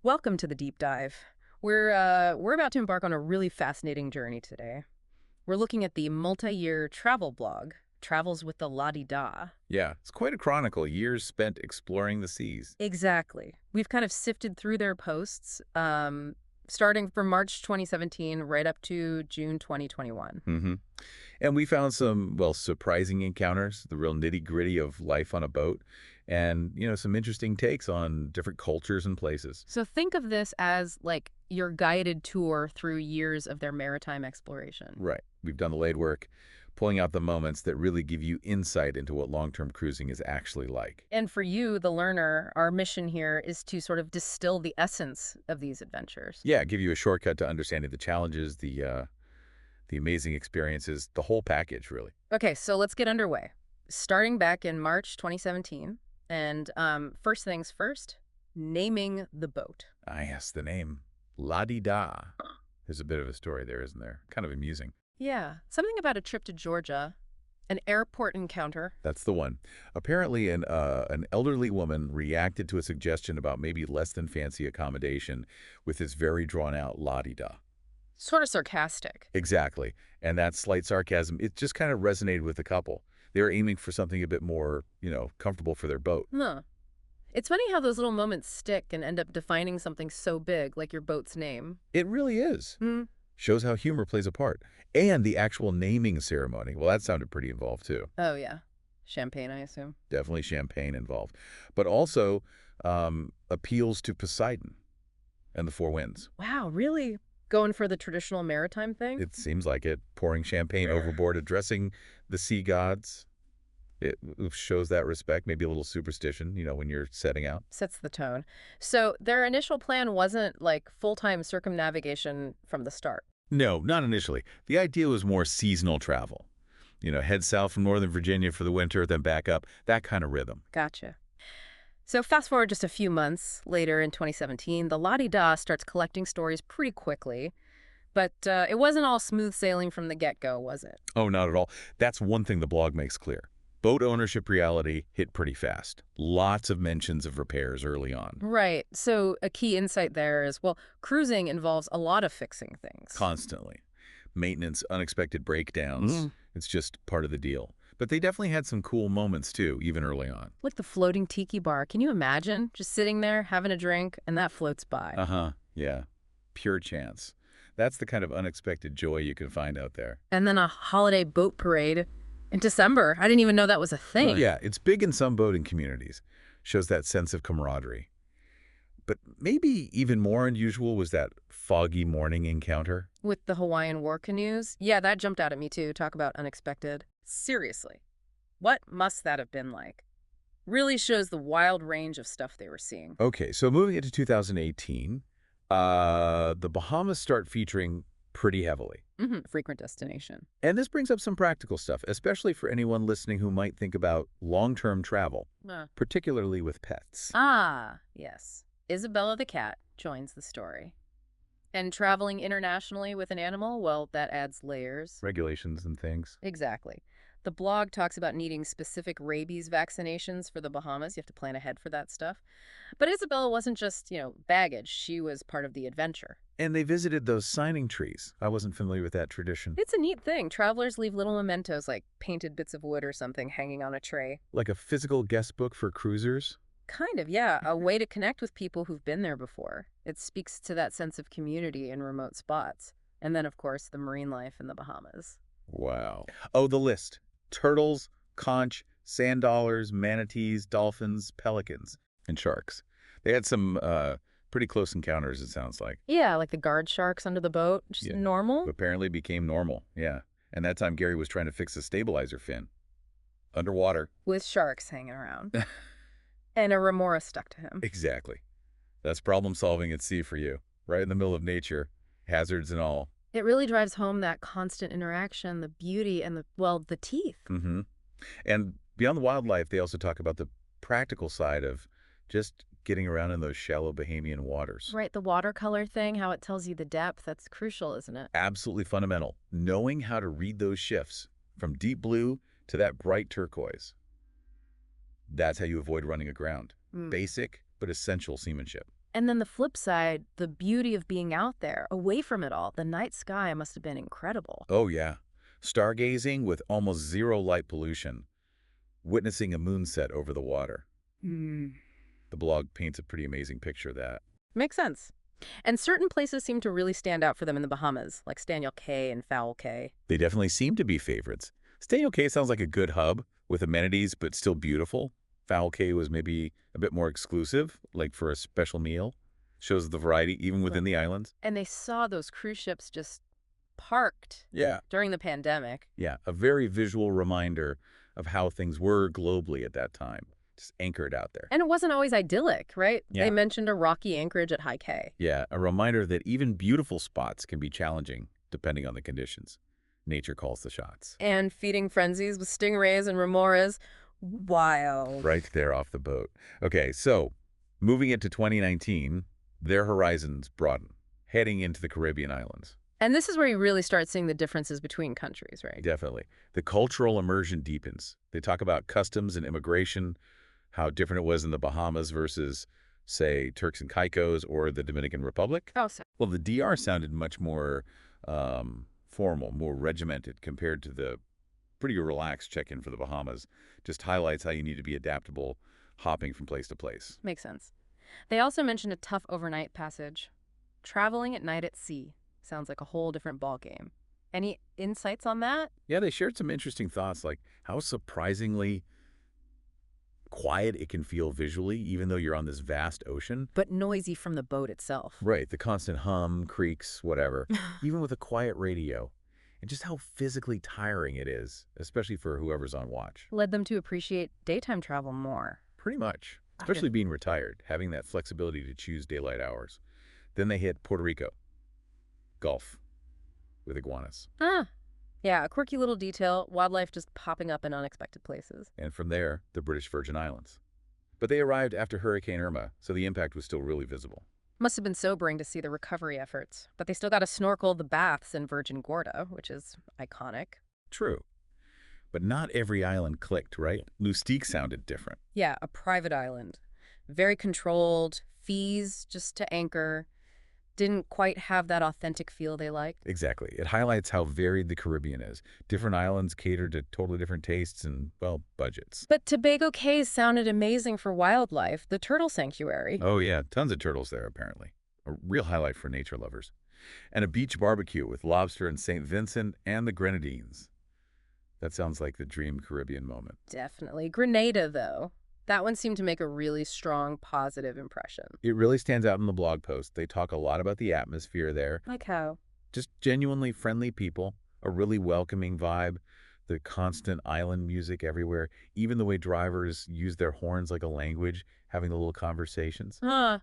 Welcome to the deep dive. We're about to embark on a really fascinating journey today. We're looking at the multi-year travel blog, Travels with the Laa-Dee-Dah. Yeah, it's quite a chronicle, years spent exploring the seas. Exactly. We've kind of sifted through their posts, starting from March 2017 right up to June 2021. hmm And we found some, well, surprising encounters, the real nitty-gritty of life on a boat, and, some interesting takes on different cultures and places. So think of this as like your guided tour through years of their maritime exploration. Right. We've done the legwork, pulling out the moments that really give you insight into what long-term cruising is actually like. And for you, the learner, our mission here is to sort of distill the essence of these adventures. Yeah, give you a shortcut to understanding the challenges, the amazing experiences, the whole package, really. Okay, so let's get underway. Starting back in March 2017, and first things first, naming the boat. Ah, yes, the name. La-Di-Da. There's a bit of a story there, isn't there? Kind of amusing. Yeah, something about a trip to Georgia, an airport encounter. That's the one. Apparently, an elderly woman reacted to a suggestion about maybe less than fancy accommodation with this very drawn-out la-di-da. Sort of sarcastic. Exactly. And that slight sarcasm, it just kind of resonated with the couple. They were aiming for something a bit more, comfortable for their boat. Huh. It's funny how those little moments stick and end up defining something so big, like your boat's name. It really is. Hmm. Shows how humor plays a part. And the actual naming ceremony, well, that sounded pretty involved, too. Oh, yeah. Champagne, I assume. Definitely champagne involved. But also appeals to Poseidon and the four winds. Wow, really? Going for the traditional maritime thing? It seems like it. Pouring champagne overboard, addressing the sea gods. It shows that respect, maybe a little superstition, when you're setting out. Sets the tone. So their initial plan wasn't like full-time circumnavigation from the start. No, not initially. The idea was more seasonal travel. Head south from Northern Virginia for the winter, then back up, that kind of rhythm. Gotcha. So fast forward just a few months later in 2017, the La-Di-Da starts collecting stories pretty quickly. But it wasn't all smooth sailing from the get-go, was it? Oh, not at all. That's one thing the blog makes clear. Boat ownership reality hit pretty fast. Lots of mentions of repairs early on. Right. So a key insight there is, well, cruising involves a lot of fixing things. Constantly. Maintenance, unexpected breakdowns. Mm. It's just part of the deal. But they definitely had some cool moments, too, even early on. Like the floating tiki bar. Can you imagine? Just sitting there, having a drink, and that floats by. Uh-huh. Yeah. Pure chance. That's the kind of unexpected joy you can find out there. And then a holiday boat parade in December. I didn't even know that was a thing. Yeah, it's big in some boating communities. Shows that sense of camaraderie. But maybe even more unusual was that foggy morning encounter. With the Hawaiian war canoes? Yeah, that jumped out at me too. Talk about unexpected. Seriously, what must that have been like? Really shows the wild range of stuff they were seeing. Okay, so moving into 2018, the Bahamas start featuring pretty heavily. Frequent destination. And this brings up some practical stuff, especially for anyone listening who might think about long-term travel, particularly with pets. Ah, yes. Isabella the cat joins the story. And traveling internationally with an animal, well, that adds layers. Regulations and things. Exactly. The blog talks about needing specific rabies vaccinations for the Bahamas. You have to plan ahead for that stuff. But Isabella wasn't just, baggage. She was part of the adventure. And they visited those signing trees. I wasn't familiar with that tradition. It's a neat thing. Travelers leave little mementos like painted bits of wood or something hanging on a tray. Like a physical guest book for cruisers? Kind of, yeah. A way to connect with people who've been there before. It speaks to that sense of community in remote spots. And then, of course, the marine life in the Bahamas. Wow. Oh, the list. Turtles, conch, sand dollars, manatees, dolphins, pelicans, and sharks. They had some pretty close encounters, it sounds like. Yeah, like the guard sharks under the boat. Just Yeah. normal. Apparently became normal, yeah. And that time Gary was trying to fix a stabilizer fin. Underwater. With sharks hanging around. And a remora stuck to him. Exactly. That's problem solving at sea for you. Right in the middle of nature. Hazards and all. It really drives home that constant interaction, the beauty, and the teeth. Mm-hmm. And beyond the wildlife, they also talk about the practical side of just getting around in those shallow Bahamian waters. Right, the watercolor thing, how it tells you the depth, that's crucial, isn't it? Absolutely fundamental. Knowing how to read those shifts from deep blue to that bright turquoise. That's how you avoid running aground. Mm. Basic but essential seamanship. And then the flip side, the beauty of being out there, away from it all. The night sky must have been incredible. Oh, yeah. Stargazing with almost zero light pollution, witnessing a moonset over the water. Hmm. The blog paints a pretty amazing picture of that. Makes sense. And certain places seem to really stand out for them in the Bahamas, like Staniel Cay and Fowl Cay. They definitely seem to be favorites. Staying OK sounds like a good hub with amenities but still beautiful. Fowl Cay was maybe a bit more exclusive, like for a special meal. Shows the variety even within Right. the islands. And they saw those cruise ships just parked Yeah. during the pandemic. Yeah, a very visual reminder of how things were globally at that time, just anchored out there. And it wasn't always idyllic, right? They Yeah. mentioned a rocky anchorage at High Cay. Yeah, a reminder that even beautiful spots can be challenging depending on the conditions. Nature calls the shots. And feeding frenzies with stingrays and remoras. Wild. Right there off the boat. Okay, so moving into 2019, their horizons broaden, heading into the Caribbean islands. And this is where you really start seeing the differences between countries, right? Definitely. The cultural immersion deepens. They talk about customs and immigration, how different it was in the Bahamas versus, say, Turks and Caicos or the Dominican Republic. Oh, so Well, the DR sounded much more formal, more regimented compared to the pretty relaxed check-in for the Bahamas. Just highlights how you need to be adaptable, hopping from place to place. makes sense. They also mentioned a tough overnight passage. Traveling at night at sea. Sounds like a whole different ballgame. Any insights on that? Yeah, they shared some interesting thoughts, like how surprisingly quiet it can feel visually, even though you're on this vast ocean. But noisy from the boat itself. Right, the constant hum, creaks, whatever, even with a quiet radio. And just how physically tiring it is, especially for whoever's on watch. Led them to appreciate daytime travel more. Pretty much, especially being retired, having that flexibility to choose daylight hours. Then they hit Puerto Rico, Gulf, with iguanas. Ah, yeah, a quirky little detail, wildlife just popping up in unexpected places. And from there, the British Virgin Islands. But they arrived after Hurricane Irma, so the impact was still really visible. Must have been sobering to see the recovery efforts. But they still got to snorkel the baths in Virgin Gorda, which is iconic. True. But not every island clicked, right? Lustique sounded different. Yeah, a private island. Very controlled, fees just to anchor. Didn't quite have that authentic feel they liked. Exactly. It highlights how varied the Caribbean is. Different islands cater to totally different tastes and, well, budgets. But Tobago Cays sounded amazing for wildlife, the turtle sanctuary. Oh, yeah. Tons of turtles there, apparently. A real highlight for nature lovers. And a beach barbecue with lobster in St. Vincent and the Grenadines. That sounds like the dream Caribbean moment. Definitely. Grenada, though. That one seemed to make a really strong, positive impression. It really stands out in the blog post. They talk a lot about the atmosphere there. Like how? Just genuinely friendly people, a really welcoming vibe, the constant island music everywhere, even the way drivers use their horns like a language, having the little conversations. Huh.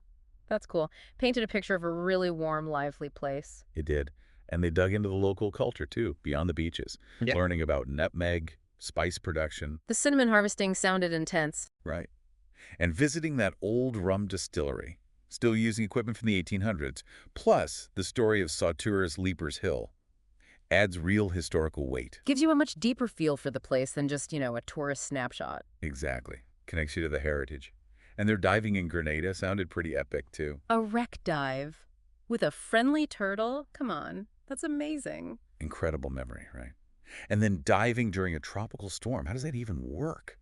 That's cool. Painted a picture of a really warm, lively place. It did. And they dug into the local culture, too, beyond the beaches, learning about nutmeg, spice production. The cinnamon harvesting sounded intense. Right. And visiting that old rum distillery, still using equipment from the 1800s, plus the story of Sautura's Leapers Hill, adds real historical weight. Gives you a much deeper feel for the place than just, a tourist snapshot. Exactly. Connects you to the heritage. And their diving in Grenada sounded pretty epic, too. A wreck dive with a friendly turtle? Come on. That's amazing. Incredible memory, right? And then diving during a tropical storm. How does that even work?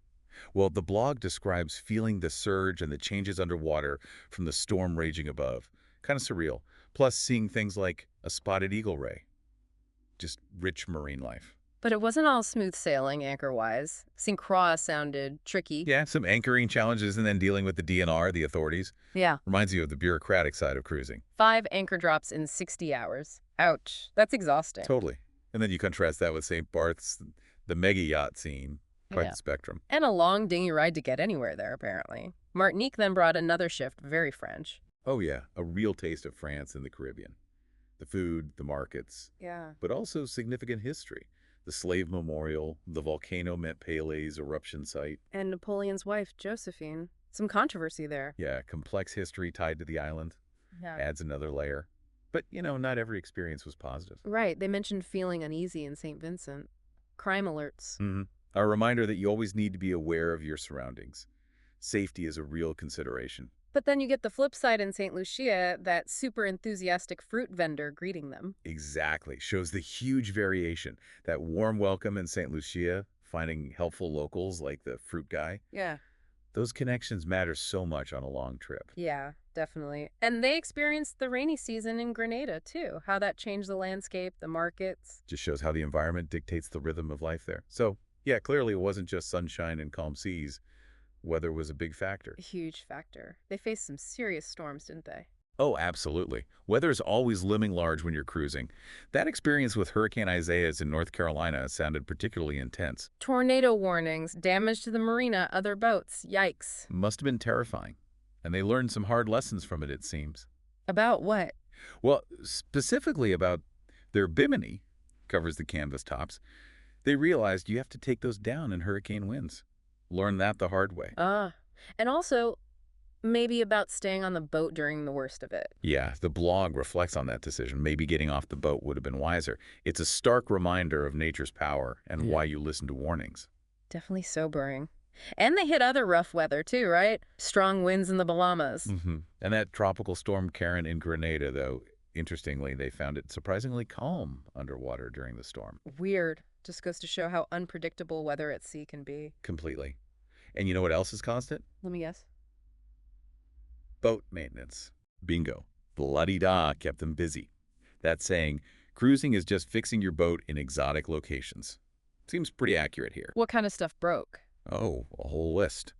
Well, the blog describes feeling the surge and the changes underwater from the storm raging above. Kind of surreal. Plus seeing things like a spotted eagle ray. Just rich marine life. But it wasn't all smooth sailing, anchor-wise. St. Croix sounded tricky. Yeah, some anchoring challenges and then dealing with the DNR, the authorities. Yeah. Reminds you of the bureaucratic side of cruising. 5 anchor drops in 60 hours. Ouch. That's exhausting. Totally. And then you contrast that with St. Barth's, the mega yacht scene. Quite Yeah. the spectrum. And a long dinghy ride to get anywhere there, apparently. Martinique then brought another shift, very French. Oh, yeah. A real taste of France and the Caribbean. The food, the markets, Yeah. but also significant history. The slave memorial, the volcano Mont Pelé's eruption site. And Napoleon's wife, Josephine. Some controversy there. Yeah, complex history tied to the island. Yeah. Adds another layer. But, not every experience was positive. Right. They mentioned feeling uneasy in St. Vincent. Crime alerts. A reminder that you always need to be aware of your surroundings. Safety is a real consideration. But then you get the flip side in St. Lucia, that super enthusiastic fruit vendor greeting them. Exactly. Shows the huge variation. That warm welcome in St. Lucia, finding helpful locals like the fruit guy. Yeah. Those connections matter so much on a long trip. Yeah, definitely. And they experienced the rainy season in Grenada, too. How that changed the landscape, the markets. Just shows how the environment dictates the rhythm of life there. So, yeah, clearly it wasn't just sunshine and calm seas. Weather was a big factor. A huge factor. They faced some serious storms, didn't they? Oh, absolutely. Weather is always looming large when you're cruising. That experience with Hurricane Isaias in North Carolina sounded particularly intense. Tornado warnings, damage to the marina, other boats. Yikes. Must have been terrifying. And they learned some hard lessons from it seems. About what? Well, specifically about their bimini, covers the canvas tops, they realized you have to take those down in hurricane winds. Learn that the hard way. And also, maybe about staying on the boat during the worst of it. Yeah, the blog reflects on that decision. Maybe getting off the boat would have been wiser. It's a stark reminder of nature's power and why you listen to warnings. Definitely sobering. And they hit other rough weather, too, right? Strong winds in the Bahamas. And that tropical storm Karen in Grenada, though, interestingly, they found it surprisingly calm underwater during the storm. Weird. Just goes to show how unpredictable weather at sea can be. Completely. And you know what else is constant? Let me guess. Boat maintenance. Bingo. Laa-Dee-Dah kept them busy. That saying, cruising is just fixing your boat in exotic locations. Seems pretty accurate here. What kind of stuff broke? Oh, a whole list.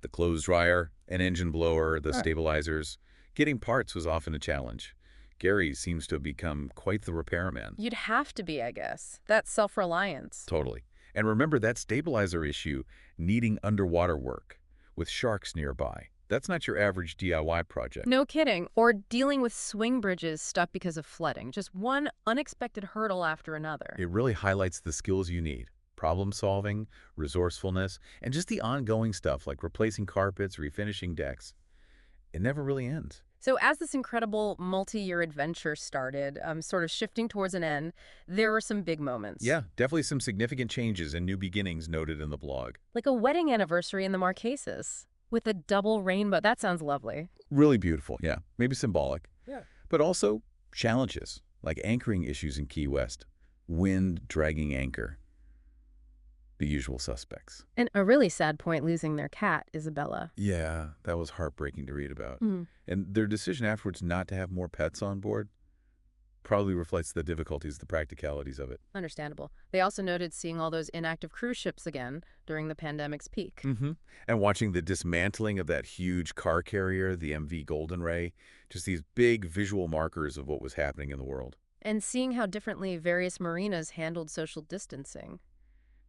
The clothes dryer, an engine blower, the stabilizers. Getting parts was often a challenge. Gary seems to have become quite the repairman. You'd have to be, I guess. That's self-reliance. Totally. And remember that stabilizer issue needing underwater work with sharks nearby. That's not your average DIY project. No kidding. Or dealing with swing bridges stuck because of flooding. Just one unexpected hurdle after another. It really highlights the skills you need. Problem solving, resourcefulness, and just the ongoing stuff like replacing carpets, refinishing decks. It never really ends. So as this incredible multi-year adventure started, sort of shifting towards an end, there were some big moments. Yeah, definitely some significant changes and new beginnings noted in the blog. Like a wedding anniversary in the Marquesas with a double rainbow. That sounds lovely. Really beautiful, yeah. Maybe symbolic. Yeah. But also challenges, like anchoring issues in Key West, wind dragging anchor. The usual suspects. And a really sad point, losing their cat, Isabella. Yeah, that was heartbreaking to read about. Mm. And their decision afterwards not to have more pets on board probably reflects the difficulties, the practicalities of it. Understandable. They also noted seeing all those inactive cruise ships again during the pandemic's peak. And watching the dismantling of that huge car carrier, the MV Golden Ray, just these big visual markers of what was happening in the world. And seeing how differently various marinas handled social distancing.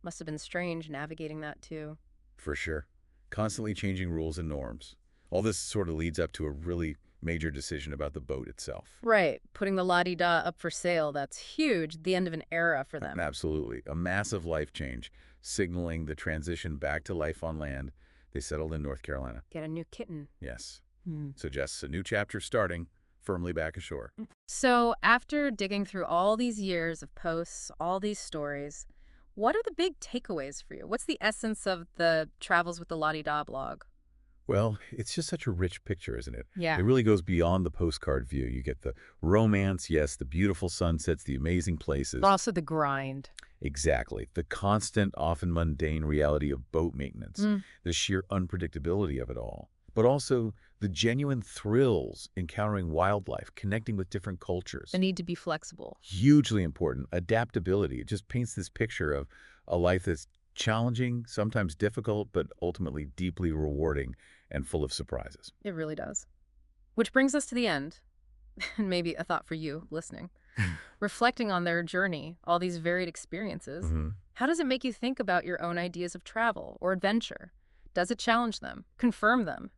Must have been strange navigating that, too. For sure. Constantly changing rules and norms. All this sort of leads up to a really major decision about the boat itself. Right. Putting the Laa-Dee-Dah up for sale, that's huge. The end of an era for them. Absolutely. A massive life change, signaling the transition back to life on land. They settled in North Carolina. Get a new kitten. Yes. Suggests a new chapter starting, firmly back ashore. So after digging through all these years of posts, all these stories, what are the big takeaways for you? What's the essence of the Travels with the Laa-Dee-Dah blog? Well, it's just such a rich picture, isn't it? Yeah. It really goes beyond the postcard view. You get the romance, yes, the beautiful sunsets, the amazing places. But also the grind. Exactly. The constant, often mundane reality of boat maintenance, the sheer unpredictability of it all. But also the genuine thrills encountering wildlife, connecting with different cultures. The need to be flexible. Hugely important. Adaptability. It just paints this picture of a life that's challenging, sometimes difficult, but ultimately deeply rewarding and full of surprises. It really does. Which brings us to the end, and maybe a thought for you listening. Reflecting on their journey, all these varied experiences, how does it make you think about your own ideas of travel or adventure? Does it challenge them? Confirm them?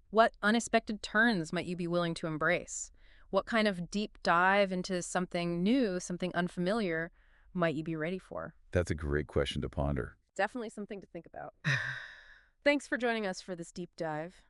What unexpected turns might you be willing to embrace? What kind of deep dive into something new, something unfamiliar, might you be ready for? That's a great question to ponder. Definitely something to think about. Thanks for joining us for this deep dive.